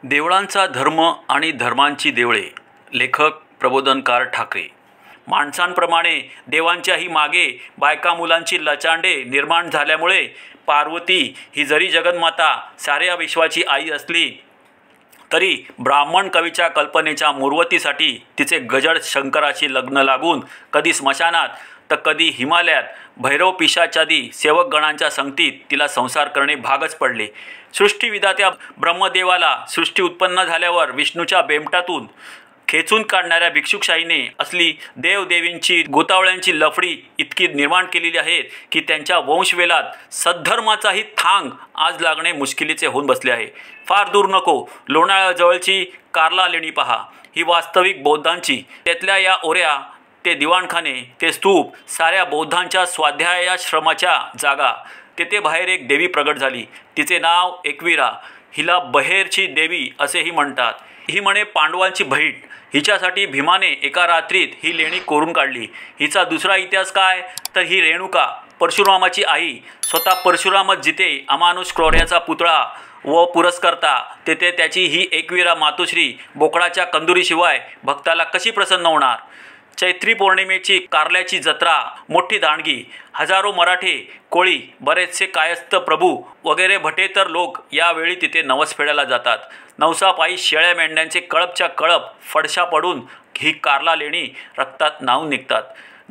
देवळांचा धर्म आणि धर्मांची देवळे. लेखक प्रबोधनकार ठाकरे. माणसांप्रमाणे देवांच्याही मागे बायका मुलांची लचांडे निर्माण झाल्यामुळे पार्वती ही जरी जगन्माता साऱ्या विश्वाची आई असली तरी ब्राह्मण कवीच्या कल्पनेच्या मूर्वतीसाठी तिचे गजड शंकराशी लग्न लागून कधी स्मशानात तर कधी हिमालयात भैरव पिशाचादी सेवकगणांच्या संगतीत तिला संसार करणे भागच पडले. सृष्टीविधात्या ब्रह्मदेवाला सृष्टी उत्पन्न झाल्यावर विष्णूच्या बेमटातून खेचून काढणाऱ्या भिक्षुकशाहीने असली देवदेवींची गोतावळ्यांची लफडी इतकी निर्माण केलेली आहे की त्यांच्या वंशवेलात सद्धर्माचाही थांग आज लागणे मुश्किलीचे होऊन बसले आहे. फार दूर नको, लोणाळ्याजवळची कार्ला लेणी पहा. ही वास्तविक बौद्धांची, त्यातल्या या ओऱ्या, ते दिवाणखाने, ते स्तूप, साऱ्या बौद्धांच्या स्वाध्यायाश्रमाच्या जागा. तेथे बाहेर एक देवी प्रगट झाली. तिचे नाव एकवीरा. हिला बहेरची देवी असेही म्हणतात. ही म्हणे पांडवांची बहीण. हिच्यासाठी भीमाने एका रात्रीत ही लेणी कोरून काढली. हिचा दुसरा इतिहास काय तर ही रेणुका, परशुरामाची आई. स्वतः परशुरामच जिथे अमानुष क्रौर्याचा पुतळा व पुरस्कर्ता, तेथे त्याची ही एकवीरा मातोश्री बोकडाच्या कंदुरीशिवाय भक्ताला कशी प्रसन्न होणार. चैत्री पौर्णिमेची कारल्याची जत्रा, मोठी दांडगी. हजारो मराठे, कोळी, बरेचसे कायस्थ प्रभू वगैरे भटेतर लोक यावेळी तिथे नवस फेडायला जातात. नवसापायी शेळ्या मेंढ्यांचे कळपच्या कळप फडशा पडून ही कार्ला लेणी रक्तात न्हाऊन निघतात.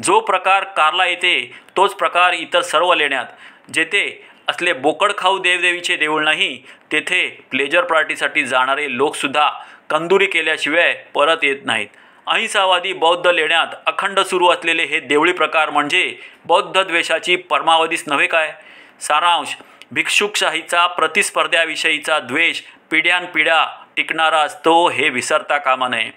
जो प्रकार कार्ला येते तोच प्रकार इतर सर्व लेण्यात. जेथे असले बोकड खाऊ देवदेवीचे देऊळ नाही, तेथे प्लेजर पार्टीसाठी जाणारे लोकसुद्धा कंदुरी केल्याशिवाय परत येत नाहीत. अहिंसावादी बौद्ध लेण्यात अखंड सुरू असलेले हे देवळी प्रकार म्हणजे बौद्ध द्वेषाची परमावधीच नव्हे काय. सारांश: भिक्षुकशाहीचा प्रतिस्पर्ध्याविषयीचा द्वेष पिढ्यानपिढ्या टिकणारा असतो हे विसरता कामा नये.